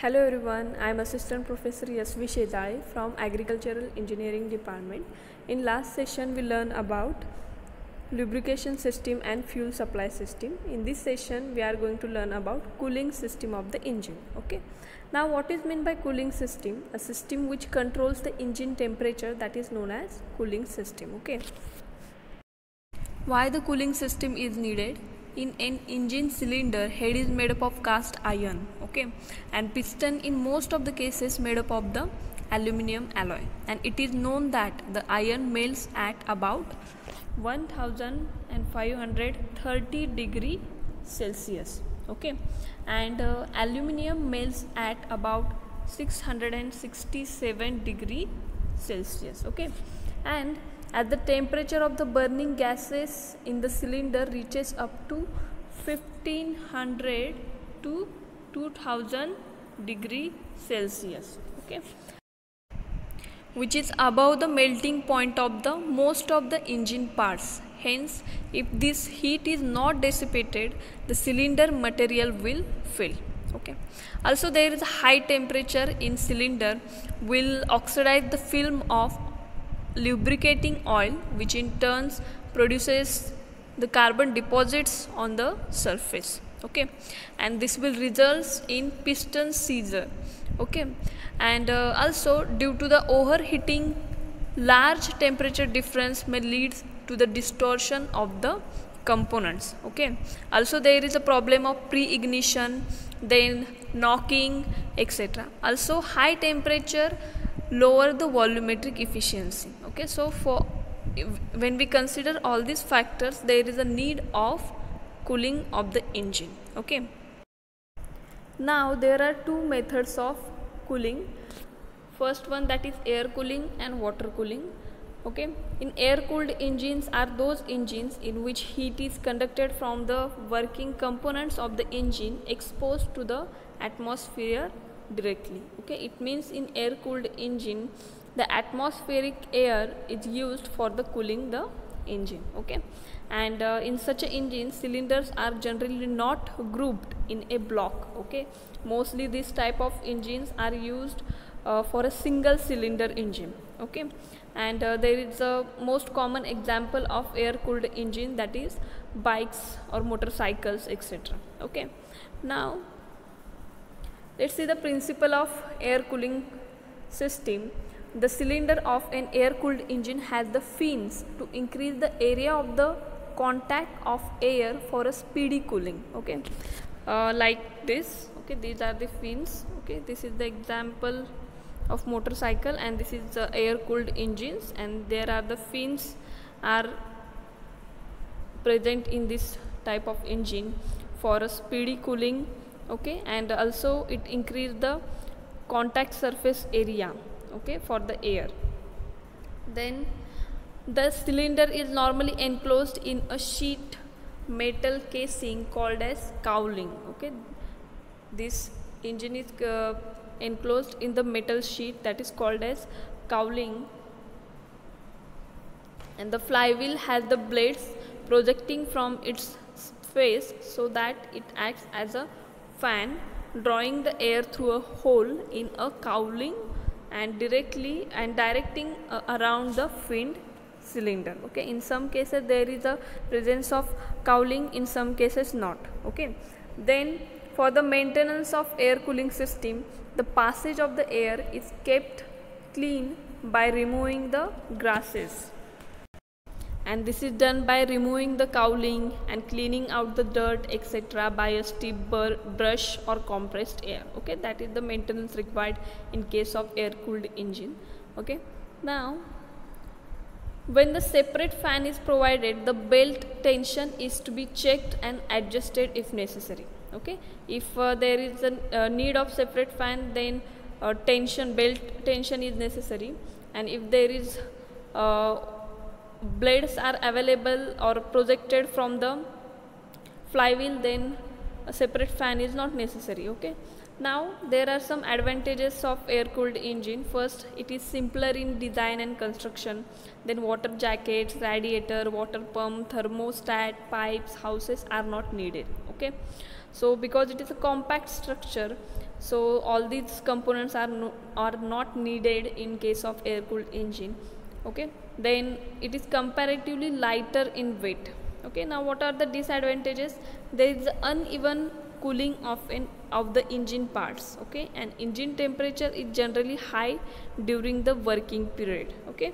Hello everyone, I am Assistant Professor Yasvi Shedai from Agricultural Engineering Department. In last session we learned about lubrication system and fuel supply system. In this session we are going to learn about cooling system of the engine. Okay. Now what is meant by cooling system? A system which controls the engine temperature, that is known as cooling system. Okay. Why the cooling system is needed? In an engine cylinder, head is made up of cast iron, okay, and piston in most of the cases made up of the aluminum alloy, and it is known that the iron melts at about 1530 degree Celsius, okay, and aluminum melts at about 667 degree Celsius, okay, and at the temperature of the burning gases in the cylinder reaches up to 1500 to 2000 degree Celsius, okay, which is above the melting point of the most of the engine parts. Hence, if this heat is not dissipated, the cylinder material will fail. Okay. Also, there is a high temperature in cylinder will oxidize the film of lubricating oil, which in turn produces the carbon deposits on the surface, okay, and this will result in piston seizure, okay, and also due to the overheating, large temperature difference may lead to the distortion of the components, okay. Also there is a problem of pre-ignition, then knocking, etc. Also high temperature lower the volumetric efficiency, okay. So when we consider all these factors, there is a need of cooling of the engine, okay. Now there are two methods of cooling. First one, that is air cooling and water cooling, okay. In air cooled engines are those engines in which heat is conducted from the working components of the engine exposed to the atmosphere directly, okay. It means in air cooled engine the atmospheric air is used for the cooling the engine, okay, and in such an engine cylinders are generally not grouped in a block, okay. Mostly this type of engines are used for a single cylinder engine, okay, and there is a most common example of air cooled engine, that is bikes or motorcycles, etc. Okay. Now let's see the principle of air cooling system. The cylinder of an air cooled engine has the fins to increase the area of the contact of air for a speedy cooling, okay, like this, okay. These are the fins, okay. This is the example of motorcycle and this is the air cooled engines, and there are the fins are present in this type of engine for a speedy cooling, okay, and also it increase the contact surface area, okay, for the air. Then the cylinder is normally enclosed in a sheet metal casing called as cowling, okay. This engine is enclosed in the metal sheet that is called as cowling, and the flywheel has the blades projecting from its face so that it acts as a fan, drawing the air through a hole in a cowling and directing around the finned cylinder, okay. In some cases there is a presence of cowling, in some cases not, okay. Then for the maintenance of air cooling system, the passage of the air is kept clean by removing the grasses, and this is done by removing the cowling and cleaning out the dirt, etc. by a steep brush or compressed air, okay. That is the maintenance required in case of air cooled engine, okay. Now when the separate fan is provided, the belt tension is to be checked and adjusted if necessary, okay. If there is a need of separate fan, then belt tension is necessary, and if there is blades are available or projected from the flywheel, then a separate fan is not necessary, okay. Now there are some advantages of air cooled engine. First, it is simpler in design and construction. Then water jackets, radiator, water pump, thermostat, pipes, houses are not needed, okay. So because it is a compact structure, so all these components are not needed in case of air cooled engine. Okay, then it is comparatively lighter in weight. Okay, now what are the disadvantages? There is uneven cooling of the engine parts. Okay, and engine temperature is generally high during the working period. Okay,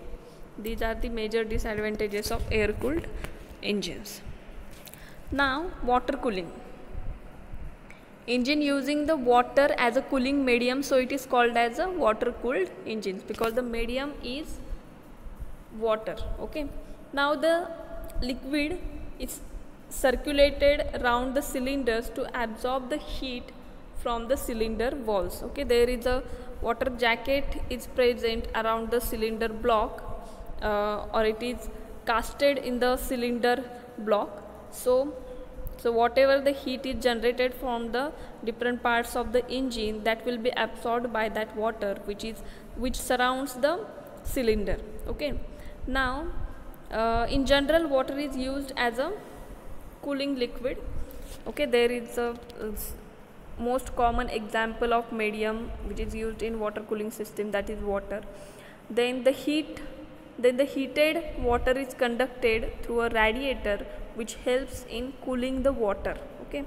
these are the major disadvantages of air cooled engines. Now water cooling. Engine using the water as a cooling medium, so it is called as a water cooled engines because the medium is water. Okay, now the liquid is circulated around the cylinders to absorb the heat from the cylinder walls. Okay, there is a water jacket is present around the cylinder block, or it is casted in the cylinder block. So whatever the heat is generated from the different parts of the engine, that will be absorbed by that water which surrounds the cylinder. Okay, now in general water is used as a cooling liquid. Okay, there is a most common example of medium which is used in water cooling system, that is water. Then the heated water is conducted through a radiator which helps in cooling the water. Okay,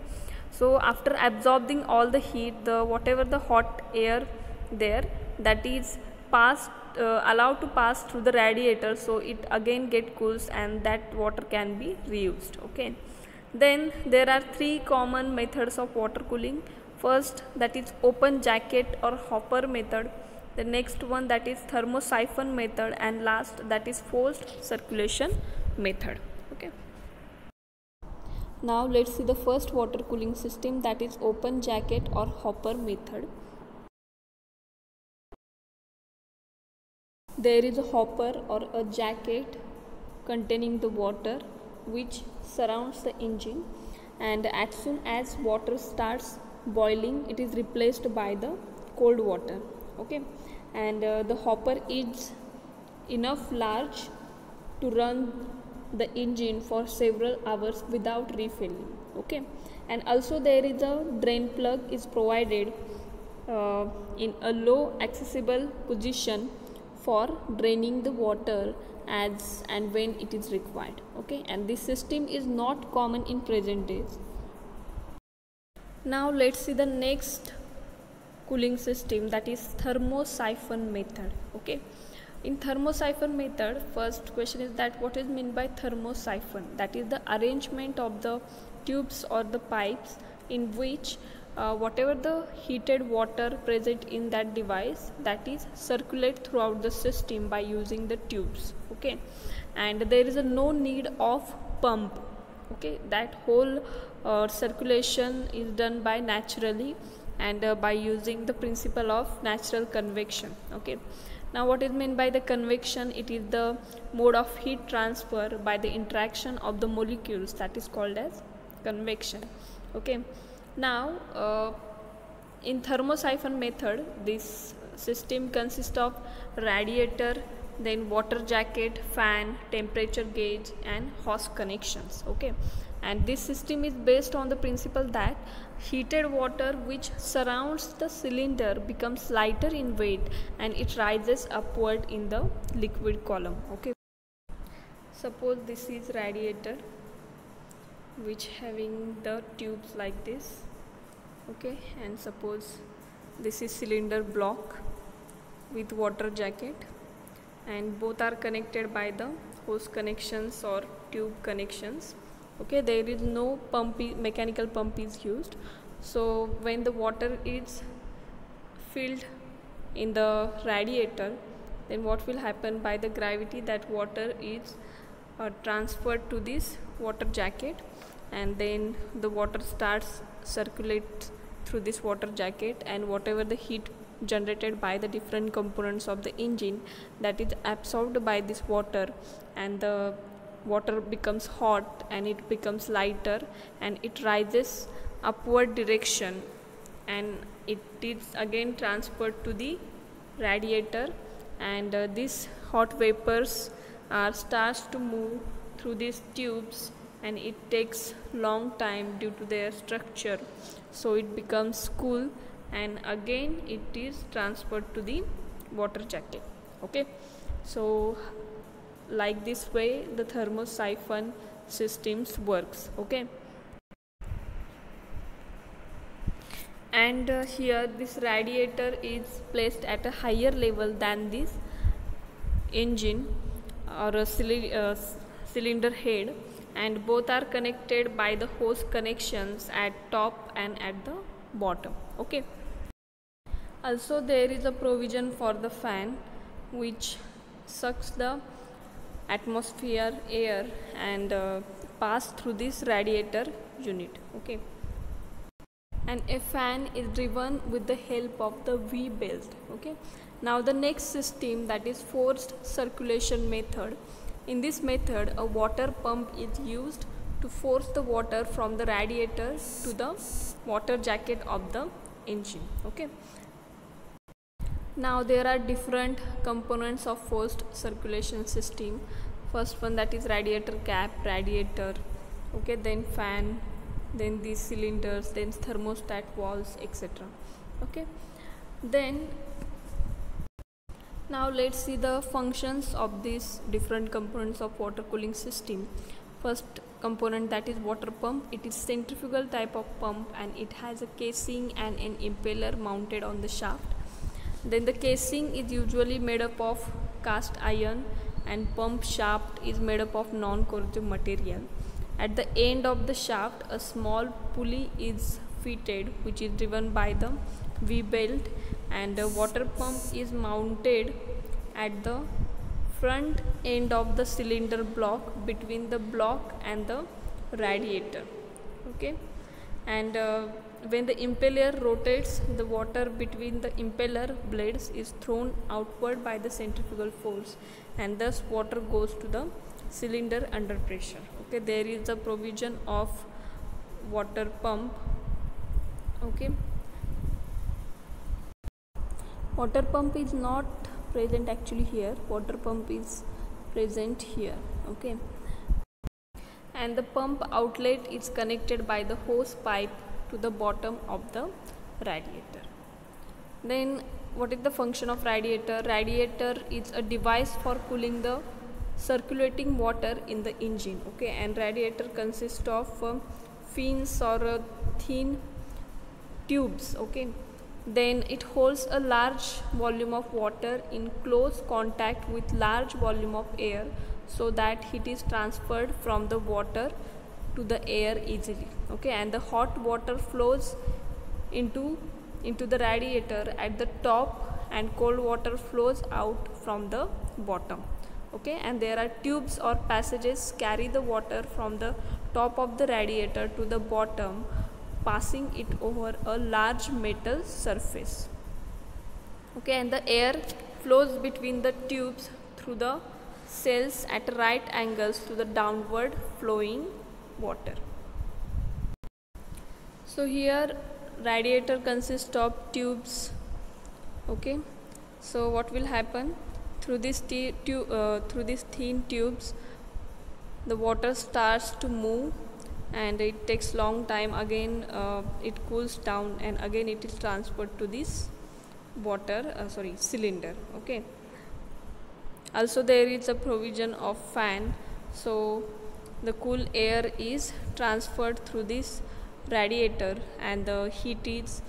so after absorbing all the heat, whatever the hot air there, that is allowed to pass through the radiator, so it again get cools and that water can be reused. Okay, then there are three common methods of water cooling. First, that is open jacket or hopper method. The next one, that is thermosiphon method, and last, that is forced circulation method. Okay, now let's see the first water cooling system, that is open jacket or hopper method. There is a hopper or a jacket containing the water which surrounds the engine, and as soon as water starts boiling, it is replaced by the cold water. Okay, and the hopper is enough large to run the engine for several hours without refilling. Okay, and also there is a drain plug is provided in a low accessible position for draining the water as and when it is required. Okay, and this system is not common in present days. Now let's see the next cooling system, that is thermosiphon method. Okay, in thermosiphon method, first question is that what is meant by thermosiphon? That is the arrangement of the tubes or the pipes in which whatever the heated water present in that device, that is circulate throughout the system by using the tubes. Okay, and there is no need of pump. Okay, that whole circulation is done by naturally and by using the principle of natural convection. Okay, now what is meant by the convection? It is the mode of heat transfer by the interaction of the molecules, that is called as convection. Okay, now in thermosiphon method, this system consists of radiator, then water jacket, fan, temperature gauge, and hose connections. Okay, and this system is based on the principle that heated water which surrounds the cylinder becomes lighter in weight and it rises upward in the liquid column. Okay, suppose this is radiator which having the tubes like this. Okay, and suppose this is cylinder block with water jacket, and both are connected by the hose connections or tube connections. Okay, there is no mechanical pump is used. So when the water is filled in the radiator, then what will happen? By the gravity, that water is transferred to this water jacket, and then the water starts circulate through this water jacket, and whatever the heat generated by the different components of the engine, that is absorbed by this water, and the water becomes hot and it becomes lighter and it rises upward direction, and it is again transferred to the radiator, and these hot vapors starts to move through these tubes and it takes long time due to their structure, so it becomes cool and again it is transferred to the water jacket. Okay, so like this way the thermosiphon systems works. Okay, and here this radiator is placed at a higher level than this engine or a cylinder head, and both are connected by the hose connections at top and at the bottom. Okay, also there is a provision for the fan which sucks the atmosphere air and pass through this radiator unit. Okay, and a fan is driven with the help of the V belt. Okay, now the next system, that is forced circulation method. In this method a water pump is used to force the water from the radiator to the water jacket of the engine. Okay, now there are different components of forced circulation system. First one, that is radiator cap, radiator, okay, then fan, then these cylinders, then thermostat valves, etc. Okay, then now let's see the functions of these different components of water cooling system. First component, that is water pump. It is centrifugal type of pump and it has a casing and an impeller mounted on the shaft. Then the casing is usually made up of cast iron and pump shaft is made up of non-corrosive material. At the end of the shaft a small pulley is fitted which is driven by the V-belt, and the water pump is mounted at the front end of the cylinder block between the block and the radiator. Okay, and when the impeller rotates, the water between the impeller blades is thrown outward by the centrifugal force, and thus water goes to the cylinder under pressure. Okay, there is a provision of water pump. Okay, water pump is not present actually here, water pump is present here. Okay, and the pump outlet is connected by the hose pipe to the bottom of the radiator. Then what is the function of radiator? Radiator is a device for cooling the circulating water in the engine. Okay, and radiator consists of fins or thin tubes. Okay, then it holds a large volume of water in close contact with large volume of air so that heat is transferred from the water to the air easily. Okay, and the hot water flows into the radiator at the top and cold water flows out from the bottom. Okay, and there are tubes or passages carry the water from the top of the radiator to the bottom, passing it over a large metal surface. Okay, and the air flows between the tubes through the cells at right angles to the downward flowing water. So here radiator consists of tubes. Okay, so what will happen? Through this thin tubes the water starts to move and it takes long time, again it cools down and again it is transferred to this cylinder. Okay, also there is a provision of fan, so the cool air is transferred through this radiator and the heat is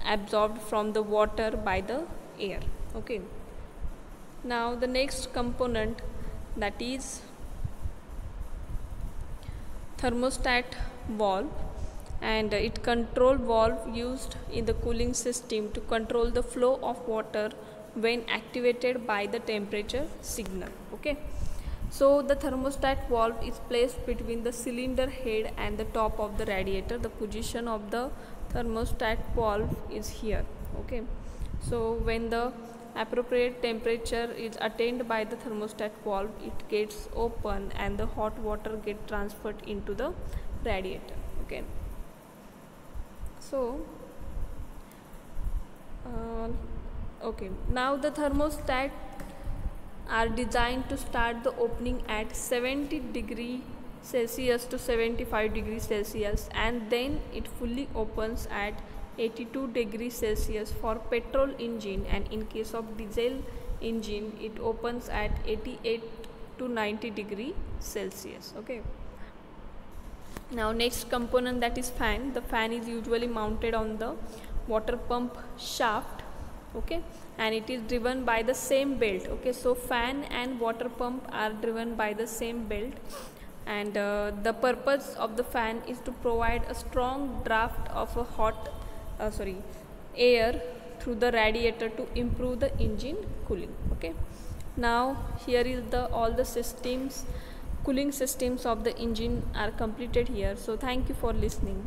absorbed from the water by the air. Okay, now the next component, that is thermostat valve, and it control valve used in the cooling system to control the flow of water when activated by the temperature signal. Okay, so the thermostat valve is placed between the cylinder head and the top of the radiator. The position of the thermostat valve is here. Okay, so when the appropriate temperature is attained by the thermostat valve, it gets open and the hot water gets transferred into the radiator. Okay, so now the thermostat are designed to start the opening at 70 degree Celsius to 75 degrees Celsius, and then it fully opens at 82 degrees Celsius for petrol engine, and in case of diesel engine it opens at 88 to 90 degree Celsius. Okay. Now next component, that is fan. The fan is usually mounted on the water pump shaft, okay, and it is driven by the same belt. Okay, so fan and water pump are driven by the same belt, and the purpose of the fan is to provide a strong draft of a air through the radiator to improve the engine cooling. Okay, now here is all the systems, cooling systems of the engine are completed here. So thank you for listening.